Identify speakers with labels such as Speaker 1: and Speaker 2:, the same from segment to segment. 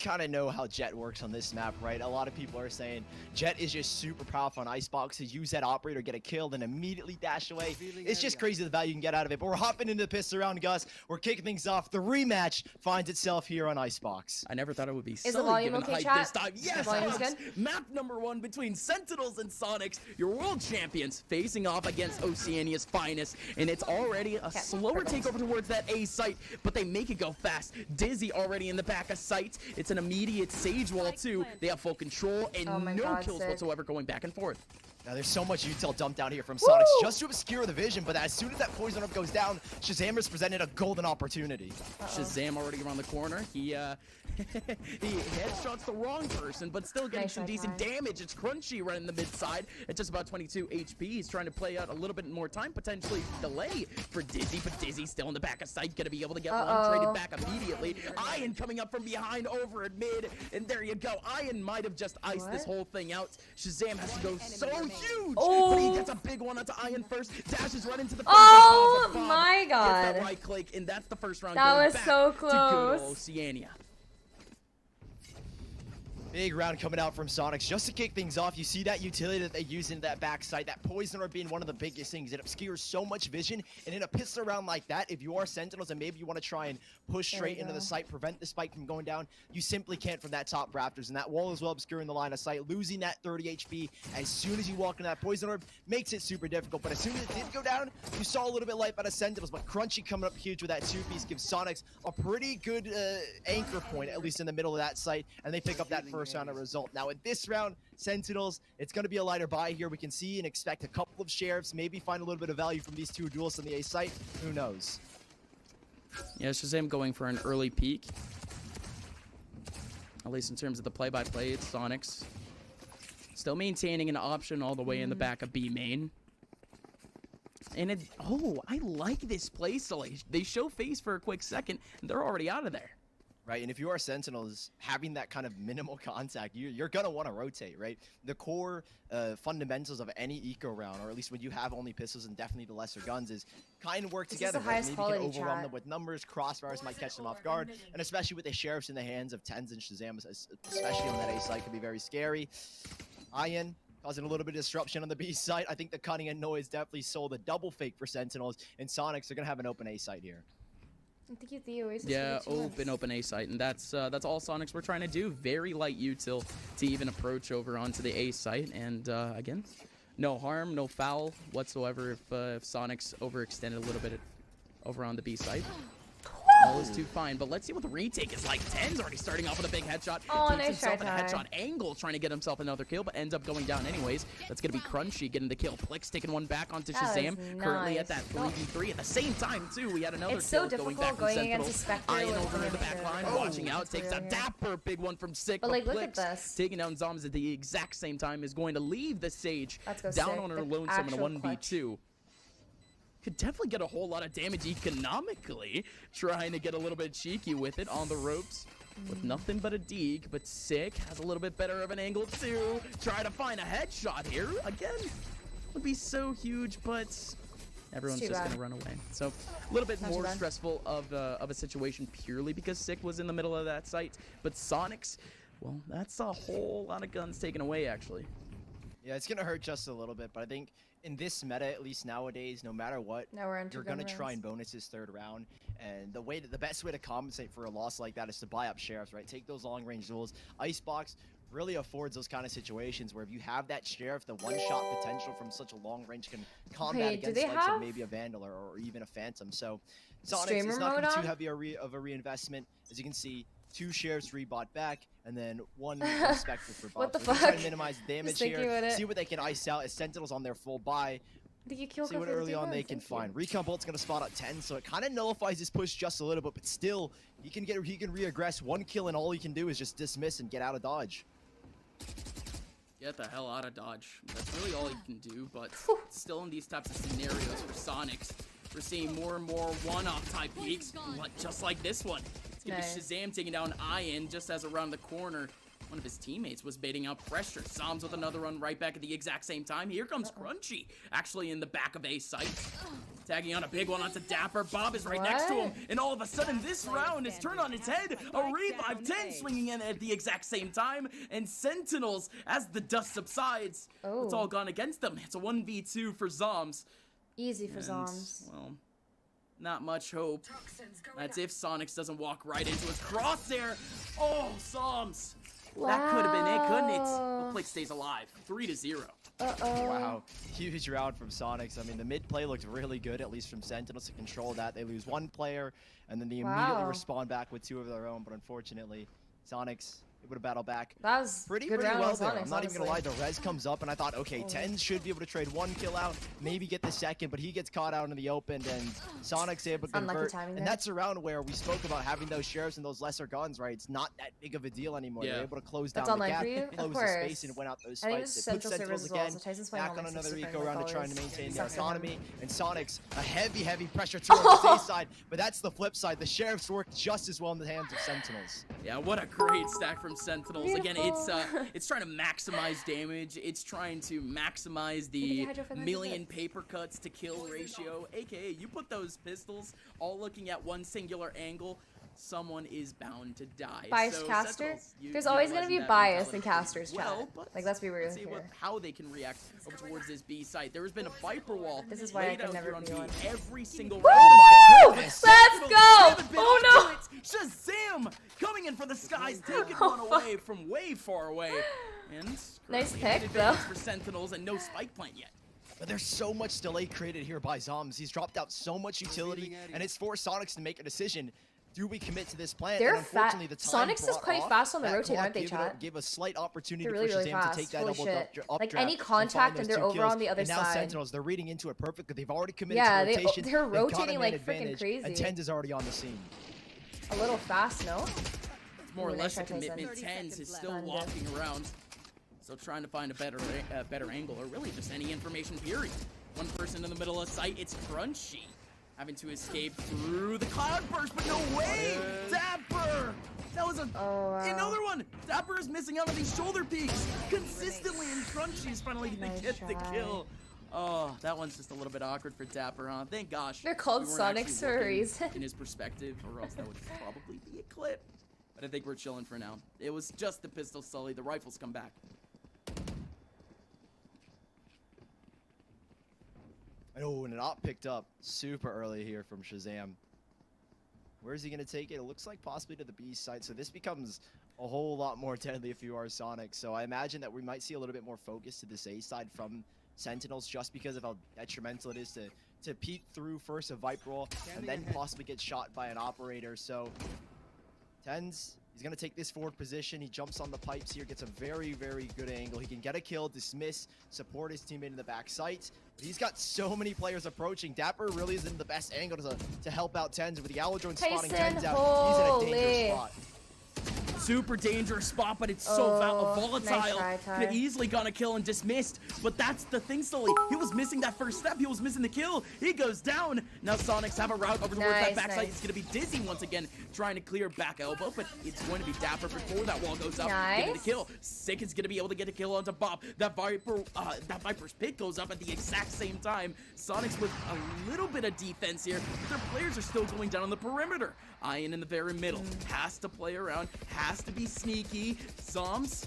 Speaker 1: kind of know how Jet works on this map, right? A lot of people are saying Jet is just super powerful on Iceboxes. Use that operator, get a kill, then immediately dash away. It's just crazy the value you can get out of it. But we're hopping into the pistol round, Gus. We're kicking things off. The rematch finds itself here on Icebox.
Speaker 2: I never thought it would be
Speaker 3: Is the
Speaker 2: Sully
Speaker 3: volume
Speaker 2: given
Speaker 3: okay,
Speaker 2: hype
Speaker 3: chat?
Speaker 2: this time. Yes,
Speaker 3: volume's
Speaker 2: folks.
Speaker 3: good?
Speaker 2: Map number 1 between Sentinels and Sonics, your world champions, facing off against Oceania's finest. And it's already a slower takeover towards that A site, but they make it go fast. Dizzy already in the back of sight. It's an immediate Sage wall too. They have full control and no kills whatsoever going back and forth.
Speaker 1: Now, there's so much util dumped down here from Sonics just to obscure the vision, but as soon as that poison orb goes down, Shazam has presented a golden opportunity.
Speaker 2: Shazam already around the corner. He headshots the wrong person, but still getting some decent damage. It's Crunchy right in the mid side at just about 22 HP. He's trying to play out a little bit more time, potentially delay for Dizzy, but Dizzy still in the back of sight, gonna be able to get one traded back immediately. Ian coming up from behind over at mid, and there you go. Ian might have just iced this whole thing out. Shazam has to go so huge, but he gets a big one onto Ian first. Dashes right into the
Speaker 3: Oh my god.
Speaker 2: Gets that right click, and that's the first round.
Speaker 3: That
Speaker 2: going
Speaker 3: was
Speaker 2: back
Speaker 3: so
Speaker 2: to good
Speaker 3: close.
Speaker 2: old Oceania.
Speaker 1: Big round coming out from Sonics just to kick things off. You see that utility that they use in that backside, that poison orb being one of the biggest things. It obscures so much vision, and in a pistol round like that, if you are Sentinels and maybe you want to try and push straight into the site, prevent the spike from going down, you simply can't from that top rafters, and that wall as well obscuring the line of sight. Losing that 30 HP as soon as you walk into that poison orb makes it super difficult, but as soon as it did go down, you saw a little bit light by the Sentinels, but Crunchy coming up huge with that two-piece gives Sonics a pretty good anchor point, at least in the middle of that site, and they pick up that first round of result. Now in this round, Sentinels, it's going to be a lighter buy here. We can see and expect a couple of sheriffs, maybe find a little bit of value from these two duels on the A site. Who knows?
Speaker 2: Yeah, Shazam going for an early peek. At least in terms of the play-by-play, it's Sonics. Still maintaining an option all the way in the back of B main. And it, I like this play, Sully. They show face for a quick second, and they're already out of there.
Speaker 1: Right, and if you are Sentinels, having that kind of minimal contact, you're going to want to rotate, right? The core fundamentals of any eco round, or at least when you have only pistols and definitely the lesser guns, is kind of work together. Right? Maybe you can overwhelm them with numbers, crossfires might catch them off guard, and especially with the sheriffs in the hands of Tenz and Shazam, especially on that A site, can be very scary. Ian causing a little bit of disruption on the B site. I think the cunning and noise definitely sold a double fake for Sentinels, and Sonics are going to have an open A site here.
Speaker 2: Yeah, open A site, and that's all Sonics were trying to do. Very light util to even approach over onto the A site, and again, no harm, no foul whatsoever if Sonics overextended a little bit over on the B site. All is too fine, but let's see what the retake is like. Tenz already starting off with a big headshot. Keeps himself at a headshot angle, trying to get himself another kill, but ends up going down anyways. That's going to be Crunchy getting the kill. Plix taking one back onto Shazam. Currently at that 3v3. At the same time, too, we had another kill going back from Sentinels. Ian over in the back line, watching out. Takes a dapper big one from Sick.
Speaker 3: But, like, look
Speaker 2: Plix,
Speaker 3: at this.
Speaker 2: taking down Zombies at the exact same time, is going to leave the Sage down on her lonesome in a 1v2. Could definitely get a whole lot of damage economically, trying to get a little bit cheeky with it on the ropes with nothing but a deke, but Sick has a little bit better of an angle too. Try to find a headshot here. Again, would be so huge, but everyone's just going to run away. So a little bit more stressful of a situation purely because Sick was in the middle of that site. But Sonics, well, that's a whole lot of guns taken away, actually.
Speaker 1: Yeah, it's going to hurt just a little bit, but I think in this meta, at least nowadays, no matter what, you're going to try and bonus this third round. And the best way to compensate for a loss like that is to buy up sheriffs, right? Take those long-range duels. Icebox really affords those kind of situations where if you have that sheriff, the one-shot potential from such a long range can combat against like maybe a Vandal or even a Phantom. So Sonics is not going to be too heavy of a reinvestment. As you can see, 2 sheriffs rebought back, and then 1 Spectre for bot.
Speaker 3: What the
Speaker 1: so
Speaker 3: fuck?
Speaker 1: try to minimize damage here. See what they can ice out as Sentinels on their full buy. See what early on they can find. Recon Bolt's gonna spot at 10, so it kind of nullifies his push just a little bit, but still, he can re-aggress 1 kill, and all he can do is just dismiss and get out of dodge.
Speaker 2: Get the hell out of dodge. That's really all he can do, but still in these types of scenarios for Sonics, we're seeing more and more one-off type peaks, just like this one. It's gonna be Shazam taking down Ian just as around the corner. One of his teammates was baiting out pressure. Zoms with another run right back at the exact same time. Here comes Crunchy, actually in the back of A site. Tagging on a big one onto Dapper. Bob is right next to him. And all of a sudden, this round is turned on its head. A revive. Tenz swinging in at the exact same time. And Sentinels, as the dust subsides, it's all gone against them. It's a 1v2 for Zoms.
Speaker 3: Easy for Zoms.
Speaker 2: Well, not much hope. That's if Sonics doesn't walk right into his crosshair. Oh, Zoms.
Speaker 3: Wow.
Speaker 2: That could have been it, couldn't it? But Plix stays alive. 3-0.
Speaker 1: Wow, huge round from Sonics. I mean, the mid play looked really good, at least from Sentinels to control that. They lose one player, and then they immediately respond back with 2 of their own. But unfortunately, Sonics able to battle back.
Speaker 3: That was
Speaker 1: pretty
Speaker 3: round
Speaker 1: well
Speaker 3: on
Speaker 1: there.
Speaker 3: Sonics,
Speaker 1: I'm not even gonna lie. The res comes up, and I thought, okay, Tenz should be able to trade 1 kill out, maybe get the second, but he gets caught out in the open, and Sonics able to convert. And that's a round where we spoke about having those sheriffs and those lesser guns, right? It's not that big of a deal anymore. They're able to close down the gap, close the space, and win out those fights. It puts Sentinels again back on another eco round to trying to maintain their autonomy. And Sonics, a heavy pressure towards the safe side, but that's the flip side. The sheriffs work just as well in the hands of Sentinels.
Speaker 2: Yeah, what a great stack from Sentinels. Again, it's trying to maximize damage. It's trying to maximize the million paper cuts to kill ratio. AKA, you put those pistols all looking at one singular angle, someone is bound to die.
Speaker 3: Biased caster? There's always going to be bias in casters, chat. Like, let's be real here.
Speaker 2: How they can react over towards this B site. There has been a Viper wall.
Speaker 3: This is why I can never be one.
Speaker 2: Every single
Speaker 3: round. Let's go! Oh no!
Speaker 2: Shazam! Coming in for the skies, taking one away from way far away. And
Speaker 3: nice pick, though.
Speaker 2: For Sentinels and no spike plant yet.
Speaker 1: But there's so much delay created here by Zoms. He's dropped out so much utility, and it's forced Sonics to make a decision. Do we commit to this plan?
Speaker 3: They're fast. Sonics is quite fast on the rotate, aren't they, chat?
Speaker 1: Give a slight opportunity
Speaker 3: for Shazam
Speaker 1: to take that double up
Speaker 3: like any contact and they're over on the other
Speaker 1: side.
Speaker 3: side.
Speaker 1: Now Sentinels, they're reading into it perfectly. They've already committed to rotation.
Speaker 3: They're rotating like freaking crazy.
Speaker 1: And Tenz is already on the scene.
Speaker 3: A little fast, no?
Speaker 2: It's more or less a commitment. Tenz is still walking around. So trying to find a better angle, or really just any information period. One person in the middle of sight, it's Crunchy. Having to escape through the cloud burst, but no way! Dapper! That was another one! Dapper is missing out on these shoulder peaks consistently, and Crunchy's finally gonna get the kill. Oh, that one's just a little bit awkward for Dapper, huh? Thank gosh.
Speaker 3: They're called Sonics for a reason.
Speaker 2: In his perspective, or else that would probably be a clip. But I think we're chilling for now. It was just the pistol sully. The rifles come back.
Speaker 1: Oh, and an op picked up super early here from Shazam. Where is he going to take it? It looks like possibly to the B site. So this becomes a whole lot more deadly if you are Sonic. So I imagine that we might see a little bit more focus to this A side from Sentinels just because of how detrimental it is to peek through first a Viper roll and then possibly get shot by an operator. So Tenz, he's going to take this forward position. He jumps on the pipes here, gets a very good angle. He can get a kill, dismiss, support his teammate in the back sight. But he's got so many players approaching. Dapper really is in the best angle to help out Tenz. With the Allo drone spotting Tenz out, he's in a dangerous spot.
Speaker 2: Super dangerous spot, but it's so volatile.
Speaker 3: Nice try.
Speaker 2: Could have easily gone a kill and dismissed, but that's the thing, Sully. He was missing that first step. He was missing the kill. He goes down. Now Sonics have a route over towards that backside. He's going to be dizzy once again, trying to clear back elbow, but it's going to be Dapper before that wall goes up. Getting the kill. Sick is going to be able to get a kill onto Bob. That Viper's pick goes up at the exact same time. Sonics with a little bit of defense here, but their players are still going down on the perimeter. Ian in the very middle has to play around, has to be sneaky. Zoms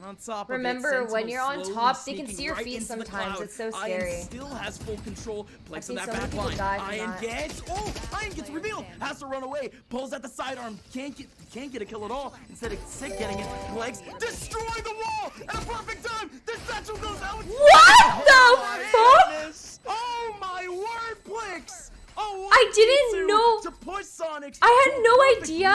Speaker 2: on top.
Speaker 3: Remember, when you're on top, they can see your feet sometimes. It's so scary.
Speaker 2: Ian still has full control. Plays on that back line. Ian gets revealed. Has to run away. Pulls at the sidearm. Can't get a kill at all. Instead of Sick getting it. Legs destroy the wall at a perfect time. This satchel goes out.
Speaker 3: What the fuck?
Speaker 2: Oh my word, Plix! Oh,
Speaker 3: I didn't know.
Speaker 2: To push Sonics.
Speaker 3: I had no idea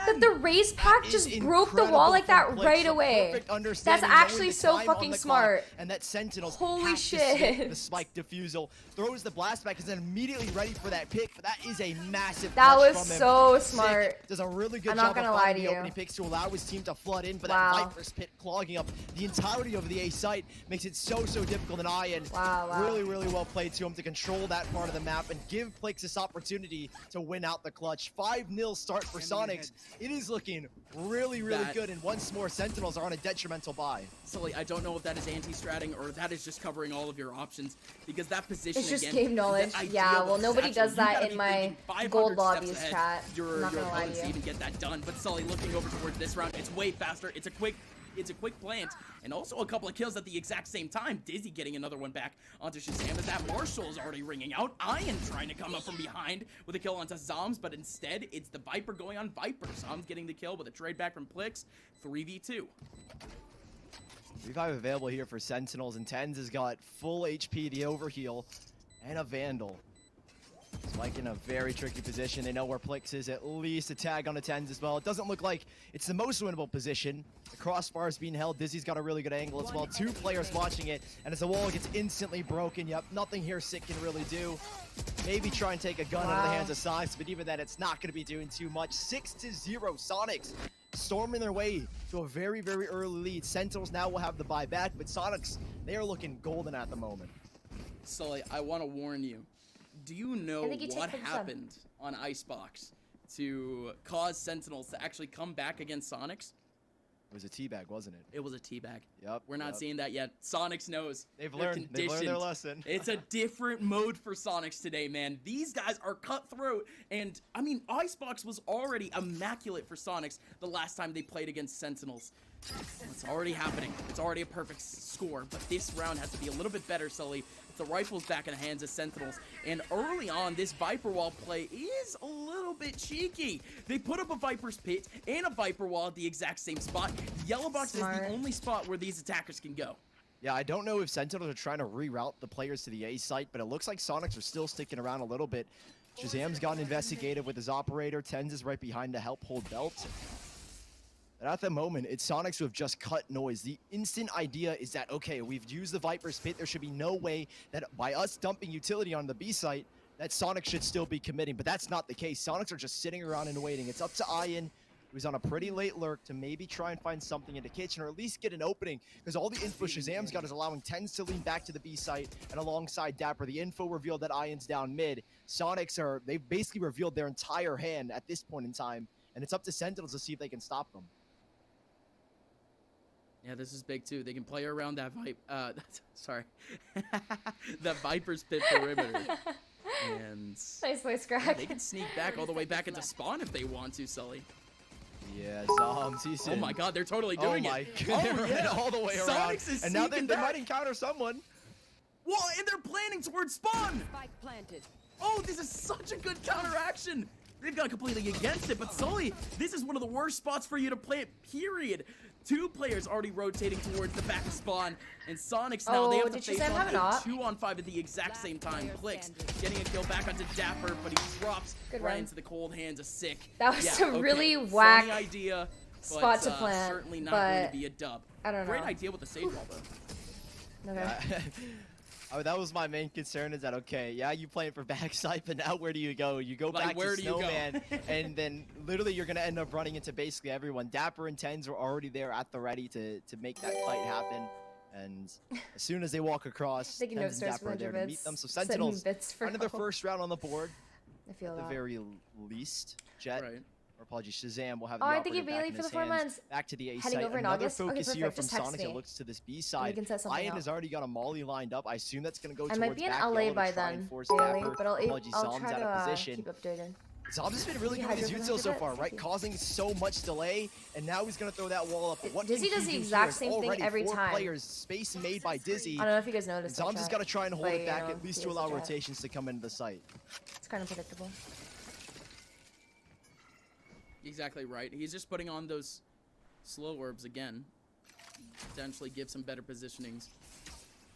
Speaker 3: that the raise pack just broke the wall like that right away. That's actually so fucking smart.
Speaker 1: And that Sentinels
Speaker 3: holy shit.
Speaker 1: The spike defusal throws the blast back, is then immediately ready for that pick. But that is a massive.
Speaker 3: That was so smart.
Speaker 1: Does a really good job of finding the opening picks to allow his team to flood in, but that Viper's pit clogging up the entirety of the A site makes it so difficult. And Ian really well played to him to control that part of the map and give Plix this opportunity to win out out the clutch. 5-0 start for Sonics. It is looking really good, and once more, Sentinels are on a detrimental buy.
Speaker 2: Sully, I don't know if that is anti-stratting or that is just covering all of your options, because that position
Speaker 3: It's just
Speaker 2: again,
Speaker 3: game knowledge. Yeah, well, nobody does that in my gold lobbies, chat.
Speaker 2: Your
Speaker 3: not gonna lie to you.
Speaker 2: even get that done, but Sully looking over towards this round, it's way faster. It's a quick plant, and also a couple of kills at the exact same time. Dizzy getting another one back onto Shazam, as that Marshall is already ringing out. Ian trying to come up from behind with a kill onto Zoms, but instead it's the Viper going on Viper. Zoms getting the kill with a trade back from Plix. 3v2.
Speaker 1: Revive available here for Sentinels, and Tenz has got full HP, the overheal, and a Vandal. Spike in a very tricky position. They know where Plix is, at least a tag on the Tenz as well. It doesn't look like it's the most winnable position. The crossbar is being held. Dizzy's got a really good angle as well. 2 players watching it, and as the wall gets instantly broken, yep, nothing here Sick can really do. Maybe try and take a gun out of the hands of Sonics, but even then, it's not going to be doing too much. 6-0 Sonics storming their way to a very early lead. Sentinels now will have the buyback, but Sonics, they are looking golden at the moment.
Speaker 2: Sully, I want to warn you. Do you know what happened on Icebox to cause Sentinels to actually come back against Sonics?
Speaker 1: It was a teabag, wasn't it?
Speaker 2: It was a teabag.
Speaker 1: Yep.
Speaker 2: We're not seeing that yet. Sonics knows.
Speaker 1: They've learned their lesson.
Speaker 2: It's a different mode for Sonics today, man. These guys are cutthroat, and I mean, Icebox was already immaculate for Sonics the last time they played against Sentinels. It's already happening. It's already a perfect score, but this round has to be a little bit better, Sully. The rifle's back in the hands of Sentinels, and early on, this Viper Wall play is a little bit cheeky. They put up a Viper's Pit and a Viper Wall at the exact same spot. Yellow Box is the only spot where these attackers can go.
Speaker 1: Yeah, I don't know if Sentinels are trying to reroute the players to the A site, but it looks like Sonics are still sticking around a little bit. Shazam's gotten investigated with his operator. Tenz is right behind to help hold belt. But at the moment, it's Sonics who have just cut noise. The instant idea is that, okay, we've used the Viper's Pit. There should be no way that by us dumping utility on the B site, that Sonics should still be committing. But that's not the case. Sonics are just sitting around and waiting. It's up to Ian, who's on a pretty late lurk, to maybe try and find something in the kitchen, or at least get an opening, because all the info Shazam's got is allowing Tenz to lean back to the B site, and alongside Dapper, the info revealed that Ian's down mid. Sonics they've basically revealed their entire hand at this point in time, and it's up to Sentinels to see if they can stop them.
Speaker 2: Yeah, this is big too. They can play around that sorry, that Viper's Pit perimeter, and
Speaker 3: nice voice crack.
Speaker 2: Yeah, they can sneak back all the way back into spawn if they want to, Sully.
Speaker 1: Yeah, Zoms, he's in.
Speaker 2: Oh my God, they're totally doing it.
Speaker 1: They're running all the way around,
Speaker 2: is
Speaker 1: and now they might encounter someone.
Speaker 2: Well, and they're planning towards spawn.
Speaker 4: Spike planted.
Speaker 2: Oh, this is such a good counteraction. They've gone completely against it, but Sully, this is one of the worst spots for you to play it, period. 2 players already rotating towards the back of spawn, and Sonics now, they have to face on 2-on-5 at the exact same time. Plix getting a kill back onto Dapper, but he drops right into the cold hands of Sick.
Speaker 3: That was a really whack
Speaker 2: idea,
Speaker 3: spot to plant,
Speaker 2: certainly not going to be a dub.
Speaker 3: I don't know.
Speaker 2: Great idea with the sage wall, though.
Speaker 3: Okay.
Speaker 1: That was my main concern, is that, okay, yeah, you playing for backside, but now where do you go? You go back to Snowman, and then literally you're going to end up running into basically everyone. Dapper and Tenz were already there at the ready to make that fight happen. And as soon as they walk across, Tenz and Dapper are there to meet them. So Sentinels, another first round on the board,
Speaker 3: I feel
Speaker 1: at the very least. Jet.
Speaker 2: Right.
Speaker 1: Apologies, Shazam will have the
Speaker 3: I think
Speaker 1: operator back in
Speaker 3: for
Speaker 1: his
Speaker 3: the 4
Speaker 1: hands.
Speaker 3: months.
Speaker 1: Back to the A
Speaker 3: Heading
Speaker 1: site.
Speaker 3: over in
Speaker 1: Another
Speaker 3: August.
Speaker 1: focus
Speaker 3: Okay,
Speaker 1: here
Speaker 3: perfect.
Speaker 1: from
Speaker 3: Just text
Speaker 1: Sonics. It
Speaker 3: me.
Speaker 1: looks to this B side. Ian has already got a molly lined up. I assume that's going to go towards
Speaker 3: I might be in
Speaker 1: back
Speaker 3: LA
Speaker 1: yellow
Speaker 3: by
Speaker 1: to try and
Speaker 3: then,
Speaker 1: force
Speaker 3: Bailey,
Speaker 1: Dapper.
Speaker 3: but I'll
Speaker 1: Apologies,
Speaker 3: try
Speaker 1: Zom's out
Speaker 3: to
Speaker 1: of position.
Speaker 3: keep updated.
Speaker 1: Zom's has been really good with his util so far, right? Causing so much delay, and now he's going to throw that wall up. What
Speaker 3: Dizzy does the exact same thing every time.
Speaker 1: Players, space made by Dizzy.
Speaker 3: I don't know if you guys noticed.
Speaker 1: Zom's has got to try and hold it back, at least to allow rotations to come into the site.
Speaker 3: It's kind of predictable.
Speaker 2: Exactly right. He's just putting on those slow orbs again. Potentially give some better positionings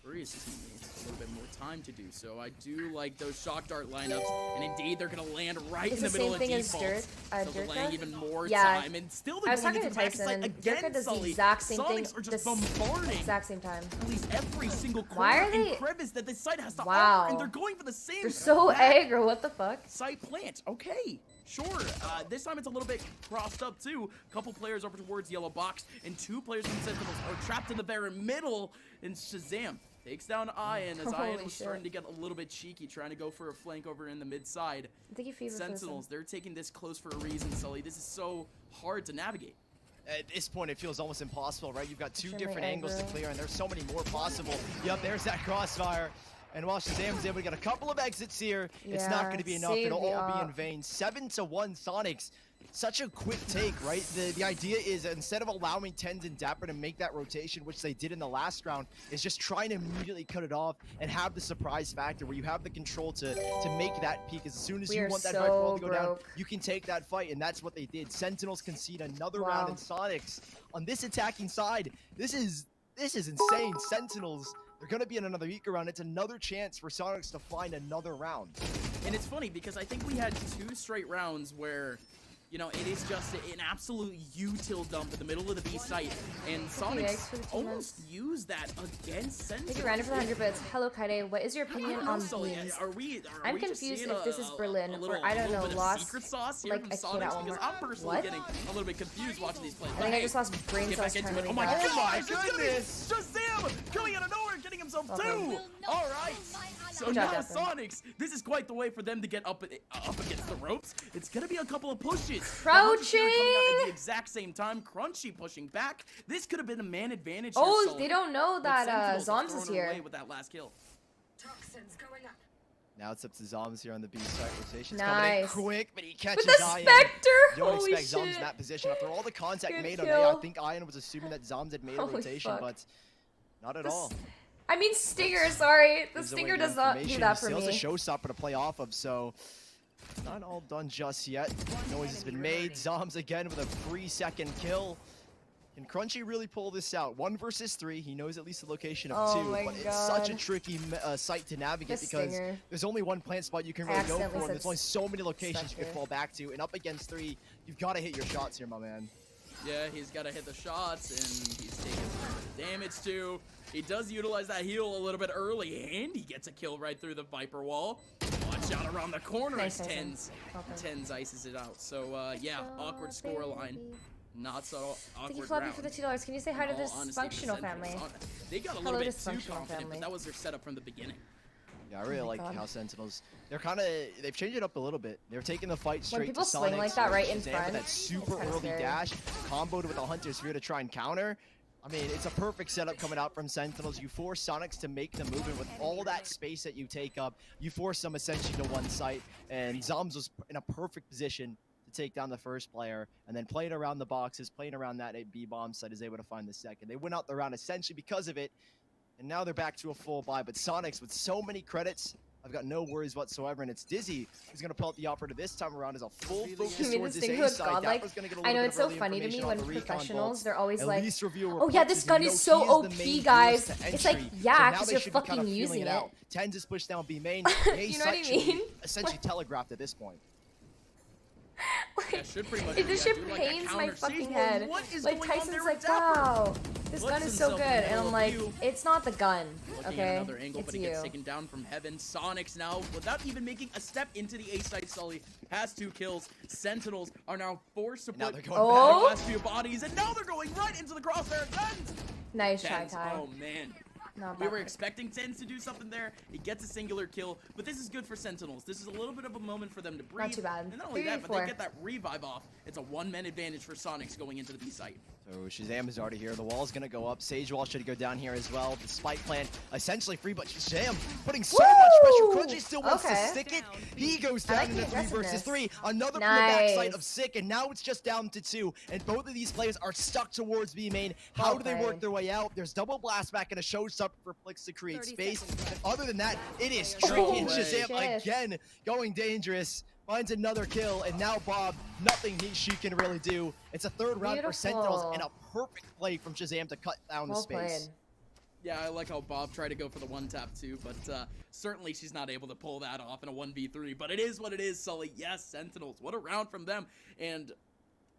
Speaker 2: for his teammates a little bit more time to do so. I do like those shock dart lineups, and indeed they're gonna land right in the middle of default. So they're laying even more time, and still they're going into the backside again.
Speaker 3: Does the exact same thing.
Speaker 2: Sonics are just bombarding
Speaker 3: exact same time.
Speaker 2: at least every single corner and crevice that the site has to offer, and they're going for the same.
Speaker 3: They're so aggro. What the fuck?
Speaker 2: Site plant. Okay. Sure, this time it's a little bit crossed up too. Couple players over towards yellow box, and 2 players from Sentinels are trapped in the very middle. And Shazam, Takes down Ian as
Speaker 3: Holy
Speaker 2: Ian was
Speaker 3: shit.
Speaker 2: starting to get a little bit cheeky, trying to go for a flank over in the mid side.
Speaker 3: I think he fever
Speaker 2: Sentinels, they're taking this close for a reason, Sully. This is so hard to navigate.
Speaker 1: At this point, it feels almost impossible, right? You've got two
Speaker 3: Extremely
Speaker 1: different angles to
Speaker 3: aggro.
Speaker 1: clear, and there's so many more possible. Yep, there's that crossfire. And while Shazam's able to get a couple of exits here, it's not going to be enough.
Speaker 3: save
Speaker 1: It'll
Speaker 3: the
Speaker 1: all be in
Speaker 3: op.
Speaker 1: vain. 7-1 Sonics. Such a quick take, right? The idea is instead of allowing Tenz and Dapper to make that rotation, which they did in the last round, is just trying to immediately cut it off and have the surprise factor where you have the control to make that peak. As soon as
Speaker 3: We
Speaker 1: you
Speaker 3: are
Speaker 1: want that
Speaker 3: so
Speaker 1: Viper to go down,
Speaker 3: broke.
Speaker 1: you can take that fight, and that's what they did. Sentinels concede another round,
Speaker 3: Wow.
Speaker 1: and Sonics on this attacking side. This is insane. Sentinels. They're going to be in another eco round. It's another chance for Sonics to find another round.
Speaker 2: And it's funny because I think we had 2 straight rounds where, you know, it is just an absolute util dump in the middle of the B site, and
Speaker 3: Kyedae
Speaker 2: Sonics
Speaker 3: for the 2
Speaker 2: almost used that against Sentinels.
Speaker 3: Thank you, Random, for the 100 bits. Hello, Kyedae. What is your opinion on
Speaker 2: Sully,
Speaker 3: beans?
Speaker 2: are
Speaker 3: I'm
Speaker 2: we just
Speaker 3: confused
Speaker 2: seeing
Speaker 3: if this is Berlin
Speaker 2: a little,
Speaker 3: or I don't know,
Speaker 2: bit of
Speaker 3: lost
Speaker 2: secret sauce here
Speaker 3: like
Speaker 2: from
Speaker 3: a kid
Speaker 2: Sonics,
Speaker 3: at
Speaker 2: because
Speaker 3: Walmart.
Speaker 2: I'm personally
Speaker 3: What?
Speaker 2: getting a little bit confused watching these plays.
Speaker 3: I think I just lost brain
Speaker 2: get
Speaker 3: cells
Speaker 2: back into it.
Speaker 3: permanently.
Speaker 2: Oh my
Speaker 3: guys.
Speaker 2: gosh, it's gonna be
Speaker 1: goodness.
Speaker 2: Shazam coming out of nowhere, getting himself
Speaker 3: Okay.
Speaker 2: 2. All right. So
Speaker 3: Good
Speaker 2: now
Speaker 3: job, Justin.
Speaker 2: Sonics, this is quite the way for them to get up against the ropes. It's gonna be a couple of pushes.
Speaker 3: Crouching!
Speaker 2: Coming out at the exact same time. Crunchy pushing back. This could have been a man advantage. Here,
Speaker 3: Oh,
Speaker 2: Sully.
Speaker 3: they don't know
Speaker 2: But
Speaker 3: that
Speaker 2: Sentinels have
Speaker 3: Zoms is
Speaker 2: thrown it away
Speaker 3: here.
Speaker 2: with that last kill.
Speaker 1: Now it's up to Zoms here on the B site. Rotation's
Speaker 3: Nice.
Speaker 1: coming in quick, but he catches
Speaker 3: With the
Speaker 1: Ian.
Speaker 3: Spectre!
Speaker 1: You don't
Speaker 3: Holy
Speaker 1: expect Zoms in
Speaker 3: shit.
Speaker 1: that position. After all the contact
Speaker 3: Good
Speaker 1: made on
Speaker 3: kill.
Speaker 1: A, I think Ian was assuming that Zoms had made a
Speaker 3: Holy
Speaker 1: rotation,
Speaker 3: fuck.
Speaker 1: but not at
Speaker 3: This-
Speaker 1: all.
Speaker 3: I mean, Stinger, sorry. The
Speaker 1: Gives away
Speaker 3: Stinger
Speaker 1: the
Speaker 3: does not do
Speaker 1: information.
Speaker 3: that for
Speaker 1: Still
Speaker 3: me.
Speaker 1: has a showstopper to play off of, so not all done just yet. Noise has been made. Zoms again with a 3-second kill. Can Crunchy really pull this out? 1 versus 3. He knows at least the location of
Speaker 3: Oh
Speaker 1: 2,
Speaker 3: my
Speaker 1: but it's such a
Speaker 3: God.
Speaker 1: tricky site to navigate
Speaker 3: The
Speaker 1: because
Speaker 3: Stinger.
Speaker 1: there's only one plant spot you can
Speaker 3: I
Speaker 1: really go
Speaker 3: accidentally
Speaker 1: for. And
Speaker 3: said
Speaker 1: there's only so many locations you
Speaker 3: Spectre.
Speaker 1: can fall back to, and up against 3, you've got to hit your shots here, my man.
Speaker 2: Yeah, he's got to hit the shots, and he's taking some damage too. He does utilize that heal a little bit early, and he gets a kill right through the Viper wall. Watch out around the corner
Speaker 3: Nice,
Speaker 2: as
Speaker 3: nice,
Speaker 2: Tenz.
Speaker 3: Okay.
Speaker 2: Tenz ices it out. So, yeah, awkward score line. Not so
Speaker 3: Thank you,
Speaker 2: awkward
Speaker 3: Floppy,
Speaker 2: round.
Speaker 3: for the $2. Can you say hi to
Speaker 2: In all
Speaker 3: this
Speaker 2: honesty, the
Speaker 3: functional
Speaker 2: Sentinels
Speaker 3: family?
Speaker 2: They got a
Speaker 3: Hello,
Speaker 2: little bit too
Speaker 3: dysfunctional
Speaker 2: confident,
Speaker 3: family.
Speaker 2: but that was their setup from the beginning.
Speaker 1: Yeah, I really
Speaker 3: Oh my
Speaker 1: like
Speaker 3: God.
Speaker 1: how Sentinels, they've changed it up a little bit. They're taking the fight straight
Speaker 3: people
Speaker 1: to
Speaker 3: swing
Speaker 1: Sonics,
Speaker 3: like that right in
Speaker 1: Shazam with
Speaker 3: front,
Speaker 1: that
Speaker 3: it's
Speaker 1: super
Speaker 3: kinda
Speaker 1: early
Speaker 3: scary.
Speaker 1: dash, comboed with a Hunter Sphere to try and counter. I mean, it's a perfect setup coming out from Sentinels. You force Sonics to make the movement with all that space that you take up. You force them essentially to one site, and Zoms was in a perfect position to take down the first player, and then playing around the boxes, playing around that B bomb site, is able to find the second. They went out the round essentially because of it, and now they're back to a full buy. But Sonics, with so many credits, I've got no worries whatsoever, and it's Dizzy who's going to pull out the operator this time around as a full focus
Speaker 3: You mean
Speaker 1: towards
Speaker 3: this
Speaker 1: this
Speaker 3: thing
Speaker 1: A
Speaker 3: with
Speaker 1: side.
Speaker 3: godlike?
Speaker 1: Dapper's gonna get a
Speaker 3: I
Speaker 1: little
Speaker 3: know
Speaker 1: bit
Speaker 3: it's
Speaker 1: of
Speaker 3: so
Speaker 1: early
Speaker 3: funny to me
Speaker 1: information
Speaker 3: when
Speaker 1: on the recon
Speaker 3: professionals,
Speaker 1: bolts.
Speaker 3: they're always
Speaker 1: At
Speaker 3: like,
Speaker 1: least reviewer
Speaker 3: oh yeah,
Speaker 1: reports
Speaker 3: this
Speaker 1: is
Speaker 3: gun
Speaker 1: no
Speaker 3: is so
Speaker 1: key is the
Speaker 3: OP,
Speaker 1: main
Speaker 3: guys.
Speaker 1: boost to
Speaker 3: It's like,
Speaker 1: entry.
Speaker 3: yeah,
Speaker 1: So now
Speaker 3: 'cause
Speaker 1: they
Speaker 3: you're
Speaker 1: should be kind
Speaker 3: fucking
Speaker 1: of feeling
Speaker 3: using it.
Speaker 1: out. Tenz is pushed down B main.
Speaker 3: You know what I mean?
Speaker 1: Essentially telegraphed at this point.
Speaker 2: Yeah, should pretty much.
Speaker 3: It just
Speaker 2: yeah,
Speaker 3: shit
Speaker 2: do like a
Speaker 3: pains my
Speaker 2: counter
Speaker 3: fucking
Speaker 2: siege.
Speaker 3: head.
Speaker 2: What is
Speaker 3: Like
Speaker 2: going on
Speaker 3: Tyson's
Speaker 2: there
Speaker 3: like,
Speaker 2: with Dapper?
Speaker 3: wow, this
Speaker 2: Puts
Speaker 3: gun is so
Speaker 2: himself
Speaker 3: good,
Speaker 2: in the
Speaker 3: and I'm
Speaker 2: middle
Speaker 3: like,
Speaker 2: of you.
Speaker 3: it's not the gun,
Speaker 2: Looking at
Speaker 3: okay?
Speaker 2: another angle,
Speaker 3: It's
Speaker 2: but he gets
Speaker 3: you.
Speaker 2: taken down from heaven. Sonics now, without even making a step into the A site, Sully has 2 kills. Sentinels are now forced to
Speaker 1: Now
Speaker 2: put
Speaker 1: they're going
Speaker 3: Oh.
Speaker 2: the last few bodies, and now they're going right into the crosshair of Tenz.
Speaker 3: Nice try,
Speaker 2: Tenz,
Speaker 3: Ty.
Speaker 2: oh man.
Speaker 3: Not
Speaker 2: We
Speaker 3: bad
Speaker 2: were
Speaker 3: pick.
Speaker 2: expecting Tenz to do something there. He gets a singular kill, but this is good for Sentinels. This is a little bit of a moment for them to breathe.
Speaker 3: too bad.
Speaker 2: And not only
Speaker 3: 3
Speaker 2: that, but
Speaker 3: 4.
Speaker 2: they get that revive off. It's a 1-man advantage for Sonics going into the B site.
Speaker 1: So Shazam is already here. The wall's going to go up. Sage Wall should go down here as well. The spike plan essentially free, but Shazam putting so much
Speaker 3: Woo!
Speaker 1: pressure. Crunchy still wants to
Speaker 3: Okay.
Speaker 1: stick it. He goes
Speaker 3: I
Speaker 1: down
Speaker 3: like
Speaker 1: into
Speaker 3: the
Speaker 1: 3 versus
Speaker 3: aggressiveness.
Speaker 1: 3. Another from the
Speaker 3: Nice.
Speaker 1: backside of Sick, and now it's just down to 2. And both of these players are stuck towards B main. How
Speaker 3: Well
Speaker 1: do they
Speaker 3: played.
Speaker 1: work their way out? There's double blast back and a showstopper for Flix to create
Speaker 4: 30
Speaker 1: space.
Speaker 4: seconds.
Speaker 1: And other than that, it is
Speaker 3: Oh,
Speaker 1: tricky. And
Speaker 2: way.
Speaker 1: Shazam
Speaker 3: Shit.
Speaker 1: again going dangerous. Finds another kill, and now Bob, nothing she can really do. It's a 3rd round for Sentinels,
Speaker 3: Beautiful.
Speaker 1: and a perfect play from Shazam to cut down
Speaker 3: Well
Speaker 1: the space.
Speaker 3: played.
Speaker 2: Yeah, I like how Bob tried to go for the 1-tap too, but certainly she's not able to pull that off in a 1v3. But it is what it is, Sully. Yes, Sentinels. What a round from them. And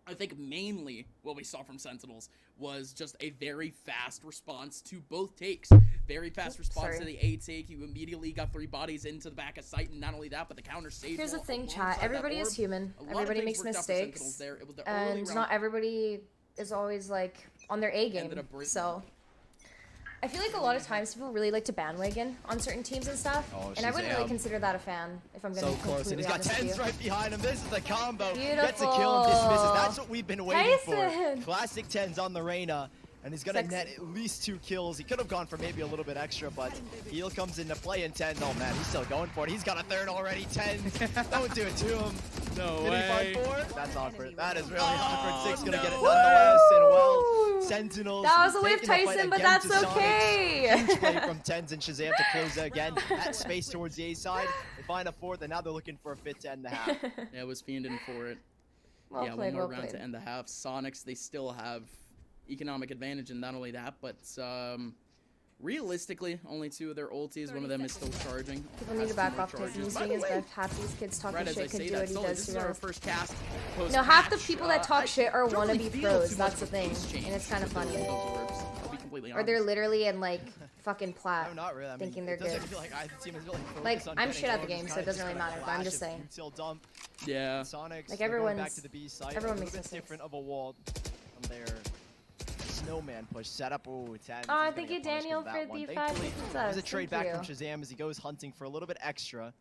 Speaker 2: I think mainly what we saw from Sentinels was just a very fast response to both takes. Very fast response
Speaker 3: sorry.
Speaker 2: to the A take. You immediately got 3 bodies into the back of sight, and not only that, but the counter save.
Speaker 3: Here's the
Speaker 2: wall
Speaker 3: thing,
Speaker 2: alongside
Speaker 3: chat.
Speaker 2: that
Speaker 3: Everybody is
Speaker 2: orb.
Speaker 3: human.
Speaker 2: A lot of
Speaker 3: Everybody
Speaker 2: things
Speaker 3: makes
Speaker 2: worked out for Sentinels
Speaker 3: mistakes.
Speaker 2: there. It was the early
Speaker 3: And
Speaker 2: round.
Speaker 3: not everybody is always like on their A game.
Speaker 2: Ended up breaking.
Speaker 3: So I feel like a lot of times people really like to bandwagon on certain teams and stuff, and I wouldn't really consider that a fan if I'm going to be
Speaker 1: close, and he's got Tenz right behind him. This is the combo.
Speaker 3: Beautiful.
Speaker 1: Gets a kill and dismisses. That's what we've been waiting
Speaker 3: Tyson.
Speaker 1: for. Classic Tenz on the Reyna. And he's gonna net at least 2 kills. He could have gone for maybe a little bit extra, but heal comes into play in Tenz. Oh man, he's still going for it. He's got a third already. Tenz, don't do it to him.
Speaker 2: No
Speaker 1: Did
Speaker 2: way.
Speaker 1: he find 4? That's awkward. That is really awkward. 6 gonna get it nonetheless. And well, Sentinels.
Speaker 3: That was a whiff, Tyson, but that's okay.
Speaker 1: Huge play from Tenz and Shazam to close it again. That space towards the A side. They find a 4th, and now they're looking for a 5th to end the half.
Speaker 2: Yeah, it was fiending for it.
Speaker 3: Well
Speaker 2: yeah,
Speaker 3: played,
Speaker 2: one more
Speaker 3: well
Speaker 2: round
Speaker 3: played.
Speaker 2: to end the half. Sonics, they still have economic advantage, and not only that, but realistically, only 2 of their ultis. One of them is still charging.
Speaker 3: People need to back off Tyson. He's doing his best. Half these kids talking shit can do what he does
Speaker 2: this
Speaker 3: to
Speaker 2: is our
Speaker 3: us.
Speaker 2: first cast.
Speaker 3: No, half the people that talk shit are
Speaker 2: don't really
Speaker 3: wannabe
Speaker 2: feel
Speaker 3: pros.
Speaker 2: too
Speaker 3: That's
Speaker 2: much
Speaker 3: the
Speaker 2: of a
Speaker 3: thing,
Speaker 2: pace change
Speaker 3: and it's kind of
Speaker 2: with
Speaker 3: funny.
Speaker 2: those orbs. I'll be completely
Speaker 3: Or they're
Speaker 2: honest.
Speaker 3: literally in like fucking plat,
Speaker 1: No, not really. I mean,
Speaker 3: thinking they're
Speaker 1: it doesn't
Speaker 3: good.
Speaker 1: feel like either team is really focused
Speaker 3: Like,
Speaker 1: on
Speaker 3: I'm
Speaker 1: getting
Speaker 3: shit at the
Speaker 1: goals.
Speaker 3: game,
Speaker 1: It's
Speaker 3: so it
Speaker 1: kinda
Speaker 3: doesn't really
Speaker 1: just
Speaker 3: matter, but I'm
Speaker 1: flash
Speaker 3: just
Speaker 1: of
Speaker 3: saying.
Speaker 1: util dump.
Speaker 2: Yeah.
Speaker 1: Sonics,
Speaker 3: Like,
Speaker 1: they're going back
Speaker 3: everyone's-
Speaker 1: to the B site.
Speaker 3: everyone
Speaker 1: a
Speaker 3: makes
Speaker 1: little bit
Speaker 3: mistakes.
Speaker 1: different of a wall from their snowman push setup. Oh, Tenz.
Speaker 3: Aw, thank you, Daniel, for the 5 subs.
Speaker 1: There's a trade
Speaker 3: Thank
Speaker 1: back from
Speaker 3: you.
Speaker 1: Shazam as he goes hunting for a little bit extra.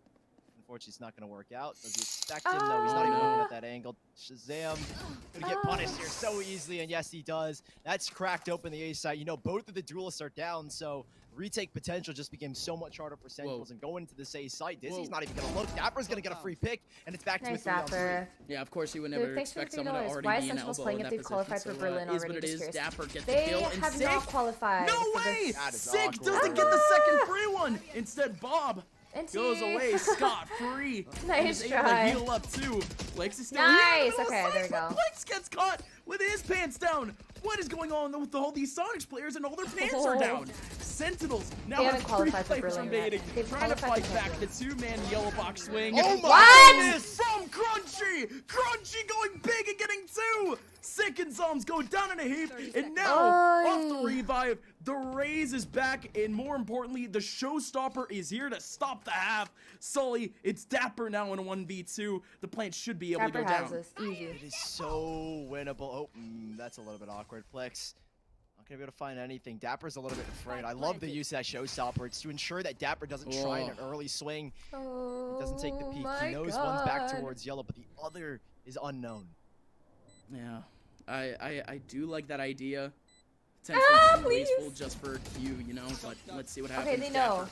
Speaker 1: Unfortunately, it's not going to work out. Does he expect him? No, he's not even looking at that angle. Shazam gonna get punished here so easily, and yes, he does. That's cracked open the A site. You know, both of the duelists are down, so retake potential just became so much harder for Sentinels. And going into this A site, Dizzy's not even going to look. Dapper's going to get a free pick, and it's back to
Speaker 3: Nice
Speaker 1: a 3-on-3.
Speaker 3: Dapper.
Speaker 2: Yeah, of course, you would
Speaker 3: Dude,
Speaker 2: never
Speaker 3: thanks for
Speaker 2: expect
Speaker 3: the
Speaker 2: someone to
Speaker 3: $3.
Speaker 2: already
Speaker 3: Why
Speaker 2: be
Speaker 3: is
Speaker 2: an
Speaker 3: Sentinels
Speaker 2: elbow
Speaker 3: playing
Speaker 2: in
Speaker 3: if
Speaker 2: that
Speaker 3: they've
Speaker 2: position.
Speaker 3: qualified for
Speaker 2: So,
Speaker 3: Berlin
Speaker 2: is what
Speaker 3: already?
Speaker 2: it
Speaker 3: Just
Speaker 2: is.
Speaker 3: curious.
Speaker 2: Dapper gets the
Speaker 3: They
Speaker 2: kill, and
Speaker 3: have
Speaker 2: Sig-
Speaker 3: not qualified.
Speaker 2: No
Speaker 3: for
Speaker 2: way!
Speaker 3: this.
Speaker 1: That is
Speaker 2: Sig
Speaker 1: awkward.
Speaker 2: doesn't get the second free one. Instead, Bob
Speaker 3: NT.
Speaker 2: goes away scot-free.
Speaker 3: Nice
Speaker 2: and is
Speaker 3: try.
Speaker 2: able to heal up too. Plex is still
Speaker 3: Nice,
Speaker 2: here.
Speaker 3: okay, there we go.
Speaker 2: Plex gets caught with his pants down. What is going on with all these Sonics players and all their pants are down? Sentinels now
Speaker 3: They
Speaker 2: have
Speaker 3: haven't
Speaker 2: 3
Speaker 3: qualified for
Speaker 2: players
Speaker 3: Berlin
Speaker 2: invading,
Speaker 3: yet. They've
Speaker 2: trying to
Speaker 3: qualified
Speaker 2: fight
Speaker 3: for
Speaker 2: back the
Speaker 3: Champions.
Speaker 2: 2-man yellow box swing.
Speaker 1: Oh my
Speaker 3: What?
Speaker 1: goodness!
Speaker 2: From Crunchy! Crunchy going big and getting 2! Sick and Zoms go down in a heap, and now, off the revive, the Raze is back, and more importantly, the showstopper is here to stop the half. Sully, it's Dapper now in a 1v2. The plant should be able
Speaker 3: Dapper
Speaker 2: to go
Speaker 3: has
Speaker 2: down.
Speaker 3: this. Easy.
Speaker 1: It is so winnable. Oh, that's a little bit awkward. Plex, not gonna be able to find anything. Dapper's a little bit afraid. I love the use of that showstopper. It's to ensure that Dapper doesn't try an early swing.
Speaker 3: Oh,
Speaker 1: He doesn't take the peek.
Speaker 3: my
Speaker 1: He knows
Speaker 3: God.
Speaker 1: one's back towards yellow, but the other is unknown.
Speaker 2: Yeah, I do like that idea.
Speaker 3: Ah,
Speaker 2: Potentially
Speaker 3: please.
Speaker 2: wasteful just for a Q, you know, but let's see what happens.
Speaker 3: Okay, they know.
Speaker 2: Dapper